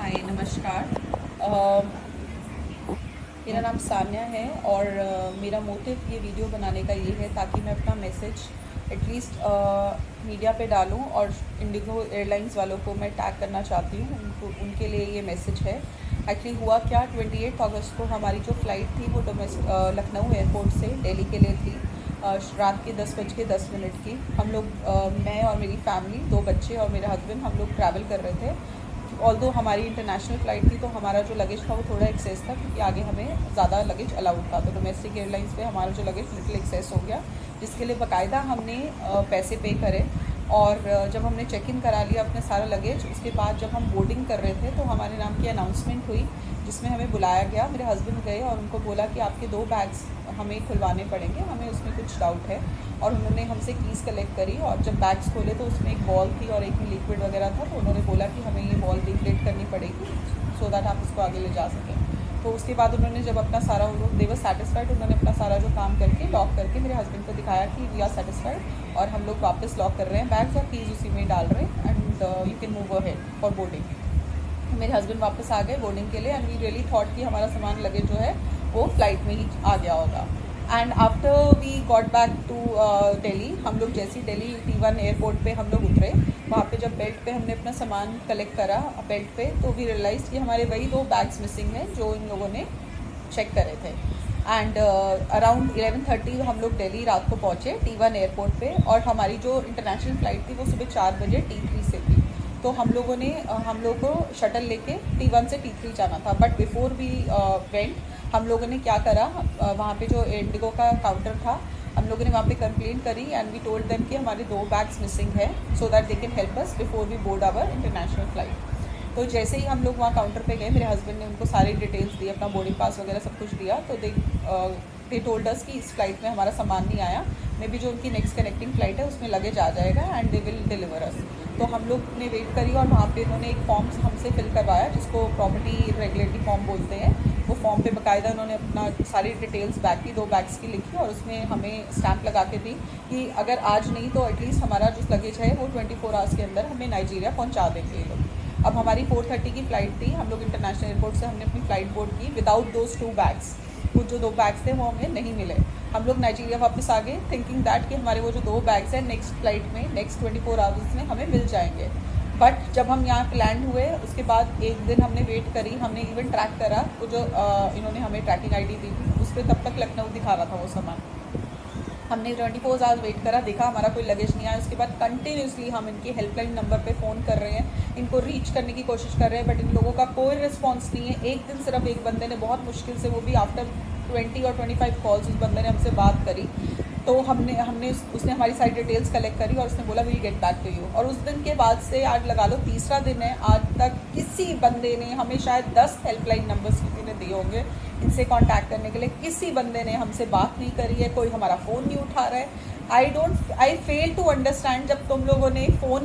हाय नमस्कार। मेरा नाम सान्या है और मेरा मोटिव ये वीडियो बनाने का ये है ताकि मैं अपना मैसेज एटलीस्ट मीडिया पे डालूँ और इंडिगो एयरलाइंस वालों को मैं टैग करना चाहती हूँ, उनके लिए ये मैसेज है। एक्चुअली हुआ क्या, 28 अगस्त को हमारी जो फ़्लाइट थी वो लखनऊ एयरपोर्ट से दिल्ली के लिए थी। रात के 10:10 की हम लोग मैं और मेरी फैमिली, 2 बच्चे और मेरे हस्बैंड, हम लोग ट्रैवल कर रहे थे। ऑल्दो हमारी इंटरनेशनल फ़्लाइट थी तो हमारा जो लगेज था वो थोड़ा एक्सेस था, क्योंकि आगे हमें ज़्यादा लगेज अलाउड था। तो डोमेस्टिक एयरलाइंस पे हमारा जो लगेज लिटिल एक्सेस हो गया, जिसके लिए बाकायदा हमने पैसे पे करे। और जब हमने चेक इन करा लिया अपने सारा लगेज, उसके बाद जब हम बोर्डिंग कर रहे थे तो हमारे नाम की अनाउंसमेंट हुई जिसमें हमें बुलाया गया। मेरे हस्बैंड गए और उनको बोला कि आपके 2 बैग्स हमें खुलवाने पड़ेंगे, हमें उसमें कुछ डाउट है। और उन्होंने हमसे कीज़ कलेक्ट करी और जब बैग्स खोले तो उसमें एक बॉल थी और एक में लिक्विड वगैरह था। तो उन्होंने बोला कि हमें ये बॉल डिफ्लेट करनी पड़ेगी सो दैट आप इसको आगे ले जा सकें। तो उसके बाद उन्होंने जब अपना सारा, दे वर सेटिस्फाइड, उन्होंने अपना सारा जो काम करके लॉक करके मेरे हस्बैंड को दिखाया कि वी आर सेटिस्फाइड और हम लोग वापस लॉक कर रहे हैं बैग्स और कीज़ उसी में डाल रहे हैं and you can move ahead for boarding. मेरे हस्बैंड वापस आ गए बोर्डिंग के लिए एंड वी रियली थॉट कि हमारा सामान लगेज जो है वो फ्लाइट में ही आ गया होगा। And after we got back to Delhi, हम लोग जैसे ही दिल्ली T1 एयरपोर्ट पे हम लोग उतरे, वहाँ पे जब बेल्ट पे हमने अपना सामान कलेक्ट करा बेल्ट पे, तो वी रियलाइज़ कि हमारे वही 2 बैग्स मिसिंग हैं जो इन लोगों ने चेक करे थे। एंड अराउंड 11:30 हम लोग दिल्ली रात को पहुँचे T1 एयरपोर्ट पे, और हमारी जो इंटरनेशनल फ़्लाइट थी वो सुबह 4 बजे T3 से थी। तो हम लोगों ने हम लोग को शटल लेके T1 से T3 जाना था। बट बिफोर वी वेंट, हम लोगों ने क्या करा, वहाँ पे जो इंडिगो का काउंटर था, हम लोगों ने वहाँ पे कंप्लेंट करी एंड वी टोल्ड देम कि हमारे 2 बैग्स मिसिंग है so that they can help us before we board our international flight. तो जैसे ही हम लोग वहाँ काउंटर पे गए, मेरे हस्बैंड ने उनको सारी डिटेल्स दी, अपना बोर्डिंग पास वगैरह सब कुछ दिया। तो दे टोल्ड अस कि इस फ्लाइट में हमारा सामान नहीं आया, मे बी जो उनकी नेक्स्ट कनेक्टिंग फ़्लाइट है उसमें लगेज आ जाएगा एंड दे विल डिलीवर अस। तो हम लोग ने वेट करी और वहाँ पे उन्होंने एक फॉर्म हमसे फिल करवाया जिसको प्रॉपर्टी रेगुलेटरी फॉर्म बोलते हैं। वो फॉर्म पे बाकायदा उन्होंने अपना सारी डिटेल्स बैग की, 2 बैग्स की लिखी और उसमें हमें स्टैंप लगा के दी कि अगर आज नहीं तो एटलीस्ट हमारा जो लगेज है वो 24 आवर्स के अंदर हमें नाइजीरिया पहुँचा देंगे ये लोग। अब हमारी 4:30 की फ़्लाइट थी, हम लोग इंटरनेशनल एयरपोर्ट से हमने अपनी फ़्लाइट बोर्ड की विदाउट दोज 2 बैग्स। कुछ जो 2 बैग्स थे वो हमें नहीं मिले। हम लोग नाइजीरिया वापस आ गए थिंकिंग दैट कि हमारे वो जो 2 बैग्स हैं नेक्स्ट फ़्लाइट में, नेक्स्ट 24 आवर्स में हमें मिल जाएंगे। बट जब हम यहाँ पे लैंड हुए उसके बाद एक दिन हमने वेट करी, हमने इवन ट्रैक करा, वो जो इन्होंने हमें ट्रैकिंग ID दी थी उस पर तब तक लखनऊ दिखा रहा था वो सामान। हमने 24 आवर्स वेट करा, देखा हमारा कोई लगेज नहीं आया। उसके बाद कंटिन्यूसली हम इनकी हेल्पलाइन नंबर पे फ़ोन कर रहे हैं, इनको रीच करने की कोशिश कर रहे हैं, बट इन लोगों का कोई रिस्पांस नहीं है। एक दिन सिर्फ एक बंदे ने बहुत मुश्किल से, वो भी आफ्टर 20 और 25 कॉल्स, उस बंदे ने हमसे बात करी। तो उसने हमारी सारी डिटेल्स कलेक्ट करी और उसने बोला we get back to you. और उस दिन के बाद से आज लगा लो तीसरा दिन है, आज तक किसी बंदे ने, हमें शायद 10 हेल्पलाइन नंबर्स किसी ने दिए होंगे इनसे कांटेक्ट करने के लिए, किसी बंदे ने हमसे बात नहीं करी है, कोई हमारा फ़ोन नहीं उठा रहा है। आई फेल टू अंडरस्टैंड, जब तुम लोगों ने फ़ोन